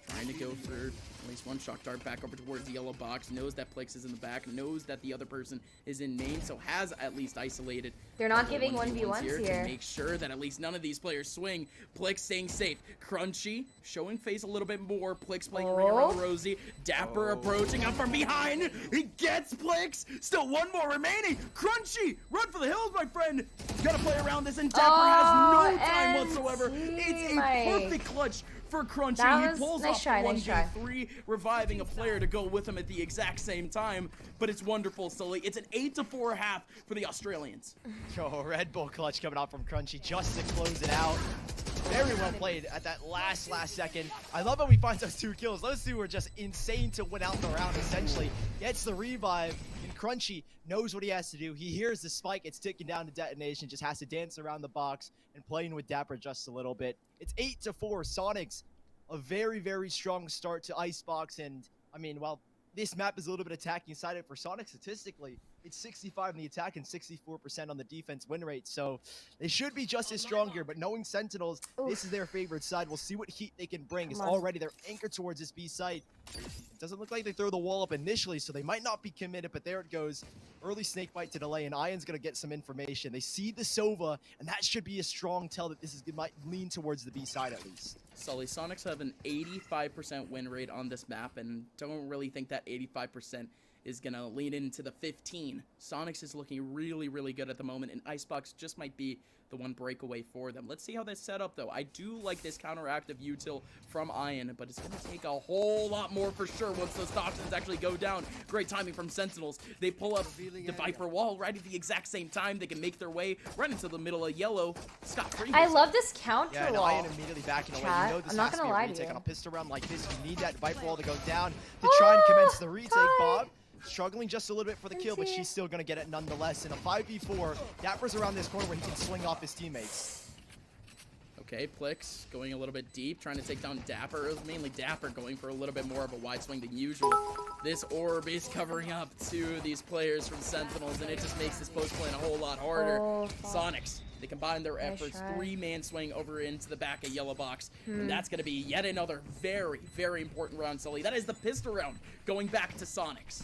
Speaker 2: trying to go for at least one shock dart back over towards the yellow box, knows that Plex is in the back, knows that the other person is in main, so has at least isolated.
Speaker 3: They're not
Speaker 2: the
Speaker 3: giving
Speaker 2: 1v1s
Speaker 3: 1v1s
Speaker 2: to
Speaker 3: here.
Speaker 2: make sure that at least none of these players swing. Plex staying safe. Crunchy showing face a little bit more. Plex playing ring around Rosie. Dapper approaching up from behind. He gets Plex. Still one more remaining. Crunchy, run for the hills, my friend. You gotta play around this, and Dapper has no time whatsoever. It's a perfect clutch for Crunchy.
Speaker 3: That was
Speaker 2: He pulls
Speaker 3: nice
Speaker 2: off
Speaker 3: try,
Speaker 2: the
Speaker 3: nice try.
Speaker 2: 1v3, reviving a player to go with him at the exact same time. But it's wonderful, Sully. It's an 8-4 half for the Australians.
Speaker 1: Yo, Red Bull clutch coming out from Crunchy just to close it out. Very well played at that last second. I love how we find those 2 kills. Those 2 were just insane to win out the round, essentially. Gets the revive, and Crunchy knows what he has to do. He hears the spike. It's ticking down to detonation. Just has to dance around the box and playing with Dapper just a little bit. It's 8-4. Sonics, a very, very strong start to Icebox. And, I mean, while this map is a little bit attacking-sided for Sonic statistically, it's 65 in the attack and 64% on the defense win rate. So they should be just as strong here, but knowing Sentinels, this is their favorite side. We'll see what heat they can bring. It's already they're anchored towards this B site. It doesn't look like they throw the wall up initially, so they might not be committed, but there it goes. Early snake bite to delay, and Ion's going to get some information. They see the Sova, and that should be a strong tell that this might lean towards the B side at least.
Speaker 2: Sully, Sonics have an 85% win rate on this map, and don't really think that 85% is going to lean into the 15. Sonics is looking really, really good at the moment, and Icebox just might be the one breakaway for them. Let's see how this set up, though. I do like this counteractive util from Ion, but it's going to take a whole lot more for sure once those toxins actually go down. Great timing from Sentinels. They pull up the Viper wall right at the exact same time. They can make their way right into the middle of yellow. Scott-free.
Speaker 3: I love this counter
Speaker 1: Yeah, and
Speaker 3: wall.
Speaker 1: Ion immediately backing away. You know this
Speaker 3: I'm not
Speaker 1: has to
Speaker 3: gonna
Speaker 1: be a
Speaker 3: lie to
Speaker 1: retake
Speaker 3: you.
Speaker 1: on a pistol round like this. You need that Viper wall to go down to try and commence the retake, Bob. Struggling just a little bit for the kill, but she's still going to get it nonetheless. In a 5v4, Dapper's around this corner where he can swing off his teammates.
Speaker 2: Okay, Plix going a little bit deep, trying to take down Dapper. It was mainly Dapper going for a little bit more of a wide swing than usual. This orb is covering up to these players from Sentinels, and it just makes this post playing a whole lot harder. Sonics, they combine their efforts, 3-man swing over into the back of Yellow Box, and that's going to be yet another very, very important round, Sully. That is the pistol round going back to Sonics.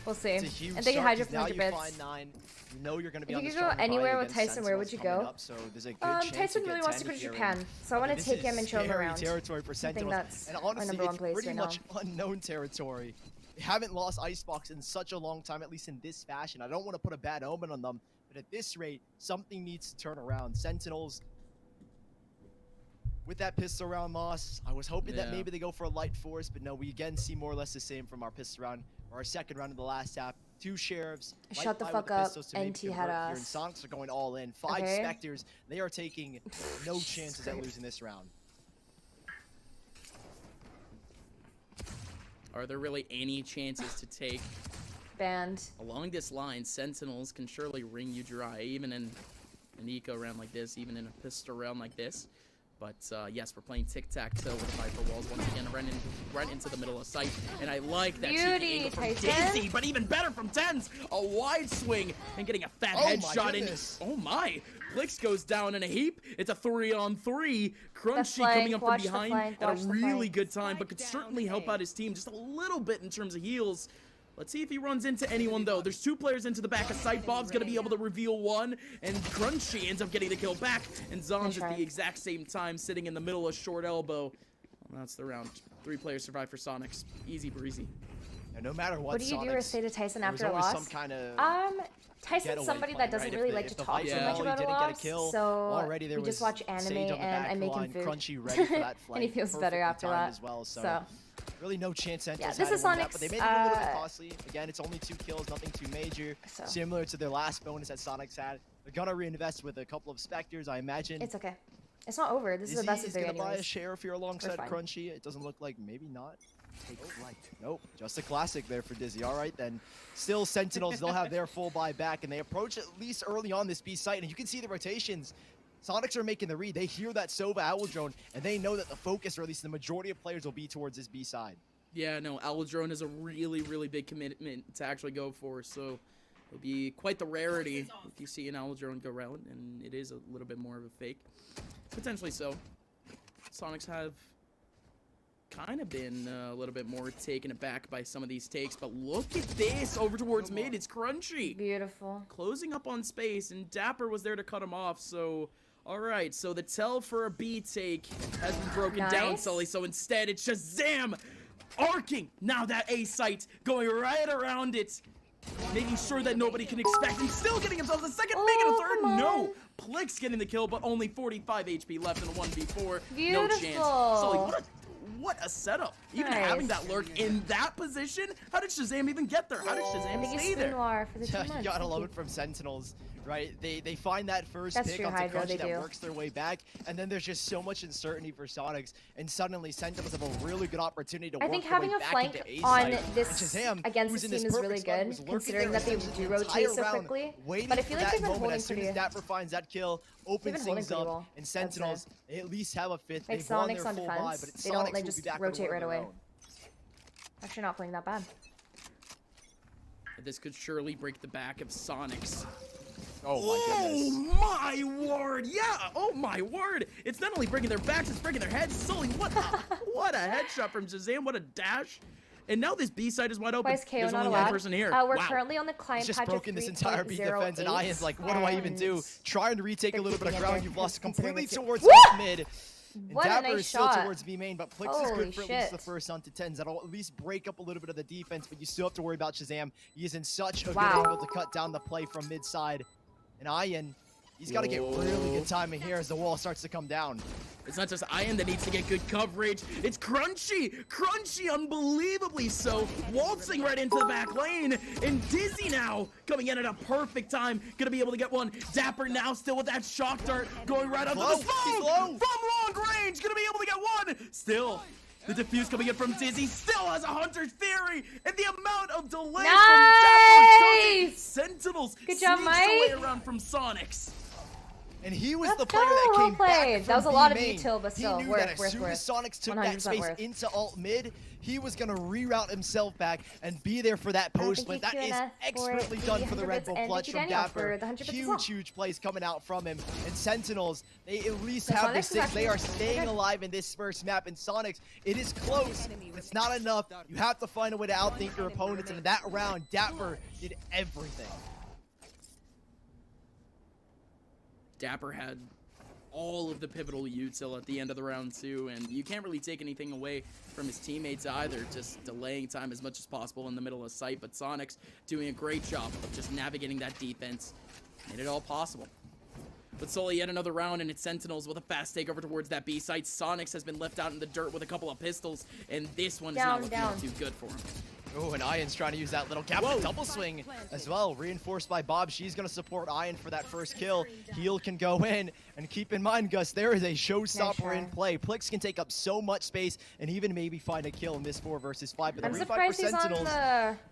Speaker 3: We'll see.
Speaker 1: It's a huge
Speaker 3: and thank you, Hydra, for
Speaker 1: now
Speaker 3: 100
Speaker 1: you
Speaker 3: bits.
Speaker 1: find 9. You know you're going to be
Speaker 3: If
Speaker 1: on
Speaker 3: you
Speaker 1: the
Speaker 3: could go
Speaker 1: stronger
Speaker 3: anywhere
Speaker 1: body
Speaker 3: with
Speaker 1: against
Speaker 3: Tyson, where would you
Speaker 1: Sentinels
Speaker 3: go?
Speaker 1: up, so there's a good chance
Speaker 3: Tyson
Speaker 1: you
Speaker 3: really
Speaker 1: get
Speaker 3: wants to
Speaker 1: 10
Speaker 3: go to
Speaker 1: if you're
Speaker 3: Japan,
Speaker 1: in.
Speaker 3: so I want to
Speaker 1: This
Speaker 3: take him
Speaker 1: is
Speaker 3: and show him
Speaker 1: scary
Speaker 3: around.
Speaker 1: territory for
Speaker 3: I think
Speaker 1: Sentinels.
Speaker 3: that's
Speaker 1: And
Speaker 3: our
Speaker 1: honestly,
Speaker 3: #1
Speaker 1: it's
Speaker 3: place
Speaker 1: pretty
Speaker 3: right
Speaker 1: much
Speaker 3: now.
Speaker 1: unknown territory. They haven't lost Icebox in such a long time, at least in this fashion. I don't want to put a bad omen on them, but at this rate, something needs to turn around. Sentinels, with that pistol round loss, I was hoping that maybe they go for a light force, but no, we again see more or less the same from our pistol round, or our second round of the last half. 2 sheriffs.
Speaker 3: Shut the fuck up, NT head ass.
Speaker 1: And Sonics are going all in. 5 Spectres. They are taking no chances at losing this round.
Speaker 2: Are there really any chances to take?
Speaker 3: Banned.
Speaker 2: Along this line, Sentinels can surely wring you dry, even in an eco round like this, even in a pistol round like this. But yes, we're playing tic-tac-toe with Viper Walls once again, right into the middle of sight. And I like that cheeky angle from Dizzy, but even better from Tenz. A wide swing and getting a fat headshot in. Oh my! Plix goes down in a heap. It's a 3-on-3. Crunchy coming up from behind at a really good time, but could certainly help out his team just a little bit in terms of heals. Let's see if he runs into anyone, though. There's 2 players into the back of sight. Bob's going to be able to reveal one, and Crunchy ends up getting the kill back, and Zombs at the exact same time sitting in the middle of short elbow. Well, that's the round. 3 players survive for Sonics. Easy breezy.
Speaker 1: And no matter what
Speaker 3: do you do or say to Tyson after a
Speaker 1: loss?
Speaker 3: loss?
Speaker 1: Some kind of
Speaker 3: Tyson's somebody that doesn't really like to talk too much about a loss, so we just watch anime and I make him food.
Speaker 1: Crunchy ready for that flight.
Speaker 3: And he feels better after that.
Speaker 1: As well, so really no chance Sentinels
Speaker 3: this is
Speaker 1: had to win
Speaker 3: Sonics.
Speaker 1: that, but they made it a little bit costly. Again, it's only 2 kills, nothing too major. Similar to their last bonus that Sonics had. They're gonna reinvest with a couple of Spectres, I imagine.
Speaker 3: It's okay. It's not over. This is the best of 3 anyways.
Speaker 1: Gonna buy a share if you're alongside Crunchy. It doesn't look like, maybe not. Nope, just a classic there for Dizzy. All right, then. Still Sentinels, they'll have their full buy back, and they approach at least early on this B site, and you can see the rotations. Sonics are making the read. They hear that Sova Owl Drone, and they know that the focus, or at least the majority of players, will be towards this B side. Yeah, no, Owl Drone is a really, really big commitment to actually go for, so it'll be quite the rarity if you see an Owl Drone go round, and it is a little bit more of a fake. Potentially so. Sonics have kind of been a little bit more taken aback by some of these takes, but look at this over towards mid. It's Crunchy.
Speaker 3: Beautiful. Closing
Speaker 2: up on space, and Dapper was there to cut him off, so all right, so the tell for a B take has been broken down, Sully, so instead it's Shazam arcing. Now that A site going right around it, making sure that nobody can expect, and still getting himself a second, making a third. No, Plix getting the kill, but only 45 HP left in a 1v4.
Speaker 3: Beautiful.
Speaker 2: No chance. Sully, what a setup. Even having that lurk in that position, how did Shazam even get there? How did Shazam stay there?
Speaker 3: For the 2 months.
Speaker 1: You gotta love it from Sentinels, right? They find that first pick onto Crunchy that works their way back, and then there's just so much uncertainty for Sonics, and suddenly Sentinels have a really good opportunity to work their way back into A site.
Speaker 3: I think having a flank on this against this team is really good, considering that they do rotate so quickly. But I feel like they've been holding
Speaker 1: as soon as Dapper finds that kill, opens things up, and Sentinels, they at least have a 5th. They've won their full buy, but it's Sonics who will be back
Speaker 3: rotate right away. Actually not playing that bad.
Speaker 2: This could surely break the back of Sonics.
Speaker 1: Oh my goodness.
Speaker 2: Oh my word! Yeah! Oh my word! It's not only breaking their backs, it's breaking their heads. Sully, what a headshot from Shazam, what a dash. And now this B side is wide open. There's only one person here.
Speaker 3: We're currently on the client
Speaker 1: patch. Just broken this entire B defense, and Ian's like, what do I even do? Trying to retake a little bit of ground. You've lost completely towards mid. And Dapper is still towards B main, but Plix is good for at least the first on to Tenz. That'll at least break up a little bit of the defense, but you still have to worry about Shazam. He is in such a good angle to cut down the play from mid side. And Ian, he's got to get really good timing here as the wall starts to come down.
Speaker 2: It's not just Ian that needs to get good coverage. It's Crunchy! Crunchy, unbelievably so, waltzing right into the back lane. And Dizzy now coming in at a perfect time. Gonna be able to get one. Dapper now still with that shock dart going right onto the smoke. From long range, gonna be able to get one. Still, the defuse coming in from Dizzy still has a Hunter's Theory. And the amount of delay from Dapper. Sentinels
Speaker 3: good job,
Speaker 2: sneaks away around from Sonics.
Speaker 1: And he was the player that came back from
Speaker 3: That was a lot of
Speaker 1: B-main.
Speaker 3: util, but still,
Speaker 1: He knew that as soon as Sonics took that space into alt mid, he was going to reroute himself back and be there for that post plant. That is expertly done for the Red Bull clutch from Dapper. Huge plays coming out from him. And Sentinels, they at least have the 6. They are staying alive in this first map. And Sonics, it is close, but it's not enough. You have to find a way to outthink your opponents. And in that round, Dapper did everything.
Speaker 2: Dapper had all of the pivotal util at the end of the round too, and you can't really take anything away from his teammates either, just delaying time as much as possible in the middle of sight. But Sonic's doing a great job of just navigating that defense, made it all possible. But Sully, yet another round, and it's Sentinels with a fast takeover towards that B site. Sonics has been left out in the dirt with a couple of pistols, and this one is not looking too good for him.
Speaker 1: Oh, and Ian's trying to use that little gap to double swing as well. Reinforced by Bob. She's going to support Ian for that first kill. Heal can go in. And keep in mind, Gus, there is a showstopper in play. Plix can take up so much space and even maybe find a kill in this 4 versus 5. But the refight for Sentinels,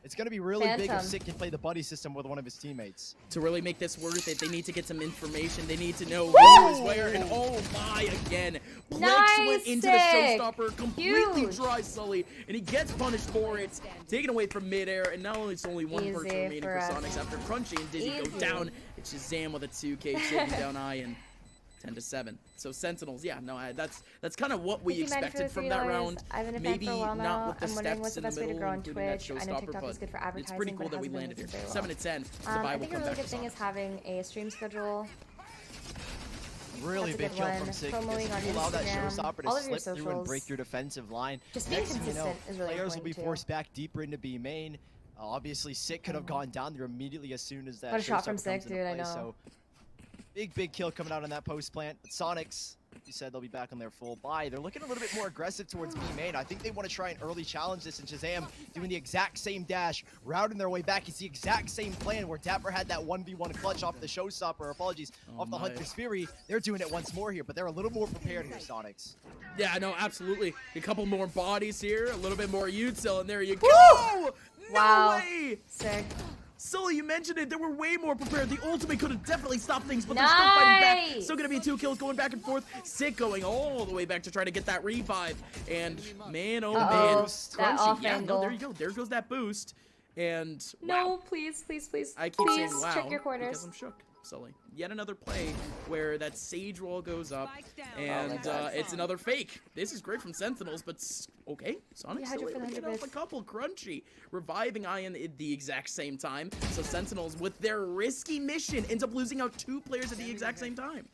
Speaker 1: it's going to be really big if Sick can play the buddy system with one of his teammates.
Speaker 2: To really make this worth it, they need to get some information. They need to know who is where. And oh my, again. Plix went into the showstopper, completely dry Sully, and he gets punished for it. Taken away from midair, and now it's only one person remaining for Sonics after Crunchy and Dizzy go down. It's Shazam with a 2K taking down Ian, 10-7. So Sentinels, yeah, no, that's kind of what we expected from that round. Maybe not with the steps in the middle, including that showstopper, but it's pretty cool that we landed here. 7-10.
Speaker 3: I think a really good thing is having a stream schedule.
Speaker 1: Really big kill from Sig. Allow that showstopper to slip through and break your defensive line.
Speaker 3: Just being consistent is really
Speaker 1: players will be forced back deeper into B main. Obviously, Sig could have gone down there immediately as soon as that shot from Sig, dude. I know. So big kill coming out on that post plant. But Sonics, you said they'll be back on their full buy. They're looking a little bit more aggressive towards B main. I think they want to try and early challenge this, and Shazam doing the exact same dash, routing their way back. It's the exact same plan where Dapper had that 1v1 clutch off the showstopper, off the Hunter's Fury. They're doing it once more here, but they're a little more prepared here, Sonics.
Speaker 2: Yeah, no, absolutely. A couple more bodies here, a little bit more util, and there you go! No way!
Speaker 3: Sick.
Speaker 2: Sully, you mentioned it. They were way more prepared. The ultimate could have definitely stopped things, but they're still fighting back. Still going to be 2 kills going back and forth. Sick going all the way back to try to get that revive. And man, oh man.
Speaker 3: That off angle.
Speaker 2: No, there you go. There goes that boost. And
Speaker 3: no, please.
Speaker 2: I keep saying wow.
Speaker 3: Check your corners.
Speaker 2: Because I'm shook. Sully. Yet another play where that Sage roll goes up, and it's another fake. This is great from Sentinels, but okay. Sonic still able to get off a couple. Crunchy reviving Ian at the exact same time. So Sentinels, with their risky mission, ends up losing out 2 players at the exact same time.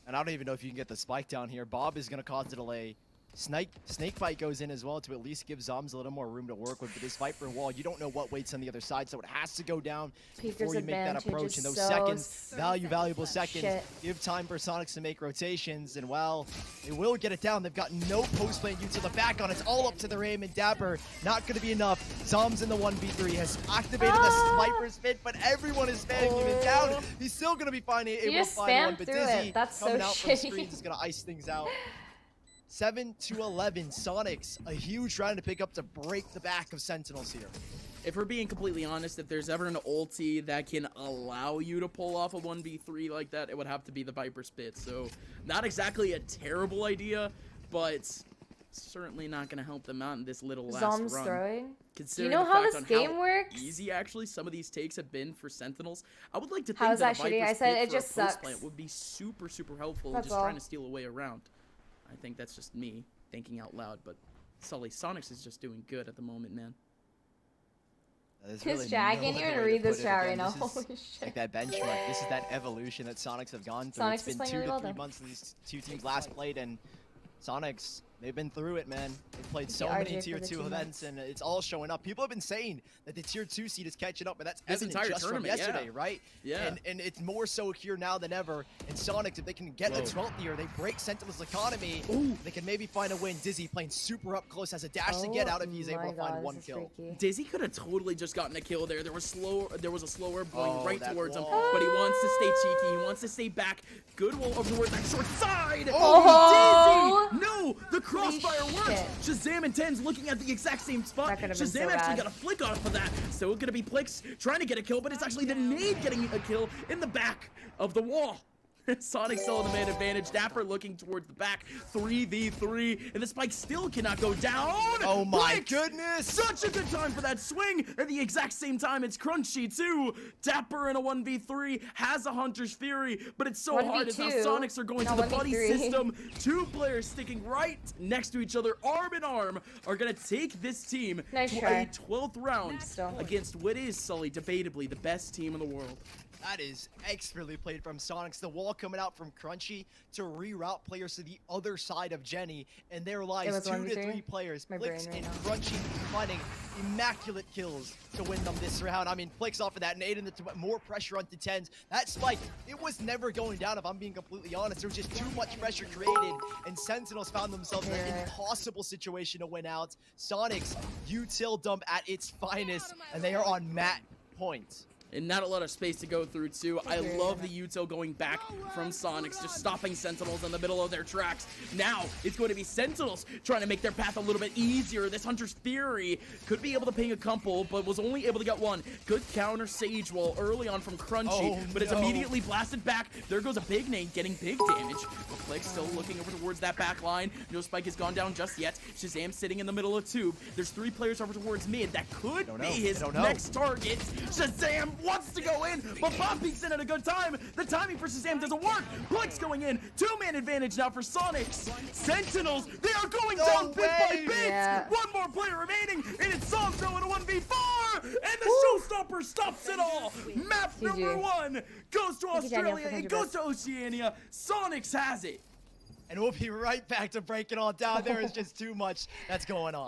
Speaker 1: And I don't even know if you can get the spike down here. Bob is going to cause a delay. Snakebite goes in as well to at least give Zoms a little more room to work with. But this Viper wall, you don't know what waits on the other side, so it has to go down before you make that approach. And those seconds, valuable seconds, give time for Sonics to make rotations. And well, they will get it down. They've got no post plant util to back on. It's all up to their aim, and Dapper, not going to be enough. Zoms in the 1v3 has activated the Sniper's fit, but everyone is spamming him down. He's still going to be able to find one, but Dizzy coming out from screens is going to ice things out. 7-11, Sonics, a huge round to pick up to break the back of Sentinels here.
Speaker 2: If we're being completely honest, if there's ever an ulti that can allow you to pull off a 1v3 like that, it would have to be the Viper Spit. So, not exactly a terrible idea, but certainly not going to help them out in this little last run.
Speaker 3: Throwing?
Speaker 2: Do
Speaker 3: you know how this game works?
Speaker 2: Easy, actually, some of these takes have been for Sentinels. I would like to think
Speaker 3: how is
Speaker 2: that
Speaker 3: that shitty? I said it just sucks.
Speaker 2: Plant would be super helpful in just trying to steal away around. I think that's just me thinking out loud, but Sully, Sonics is just doing good at the moment, man.
Speaker 3: His Jag, and you're gonna read this chat right now. Holy shit.
Speaker 1: Like that benchmark. This is that evolution that Sonics have gone through. It's been 2 to 3 months since these 2 teams last played, and Sonics, they've been through it, man. They've played so many tier 2 events, and it's all showing up. People have been saying that the tier 2 seed is catching up, but that's evident just from yesterday, right?
Speaker 2: Yeah.
Speaker 1: And it's more so here now than ever. And Sonics, if they can get the 12th year, they break Sentinel's economy. They can maybe find a win. Dizzy playing super up close, has a dash to get out if he's able to find 1 kill.
Speaker 2: Dizzy could have totally just gotten a kill there. There was a slower going right towards him, but he wants to stay cheeky. He wants to stay back. Good wall over towards that short side. Dizzy! No! The crossfire works! Shazam and Tenz looking at the exact same spot. Shazam actually got a flick off of that. So it's gonna be Plix trying to get a kill, but it's actually the nade getting a kill in the back of the wall. Sonic still in the man advantage. Dapper looking towards the back. 3v3. And the spike still cannot go down.
Speaker 1: Oh my
Speaker 2: Blix!
Speaker 1: goodness.
Speaker 2: Such a good time for that swing. At the exact same time, it's Crunchy too. Dapper in a 1v3 has a Hunter's Fury, but it's so hard as now Sonics are going to the buddy system. 2 players sticking right next to each other, arm in arm, are going to take this team to a 12th round against what is, Sully, debatably the best team in the world.
Speaker 1: That is expertly played from Sonics. The wall coming out from Crunchy to reroute players to the other side of Jenny. And there lies 2 to 3 players. Blix and Crunchy finding immaculate kills to win them this round. I mean, Blix off of that, and Aiden to put more pressure onto Tenz. That spike, it was never going down, if I'm being completely honest. There was just too much pressure created, and Sentinels found themselves in an impossible situation to win out. Sonics, util dump at its finest, and they are on mat point.
Speaker 2: And not a lot of space to go through, too. I love the util going back from Sonics, just stopping Sentinels in the middle of their tracks. Now, it's going to be Sentinels trying to make their path a little bit easier. This Hunter's Fury could be able to ping a couple, but was only able to get one. Good counter Sage Wall early on from Crunchy, but it's immediately blasted back. There goes a big nade, getting big damage. But Blix still looking over towards that back line. No spike has gone down just yet. Shazam sitting in the middle of tube. There's 3 players over towards mid. That could be his next target. Shazam wants to go in, but Bob peeks in at a good time. The timing for Shazam doesn't work. Blix going in. 2-man advantage now for Sonics. Sentinels, they are going down bit by bit. 1 more player remaining, and it's Somso in a 1v4, and the showstopper stops it all. Map number 1 goes to Australia. It goes to Oceania. Sonics has it.
Speaker 1: And we'll be right back to break it all down. There is just too much that's going on.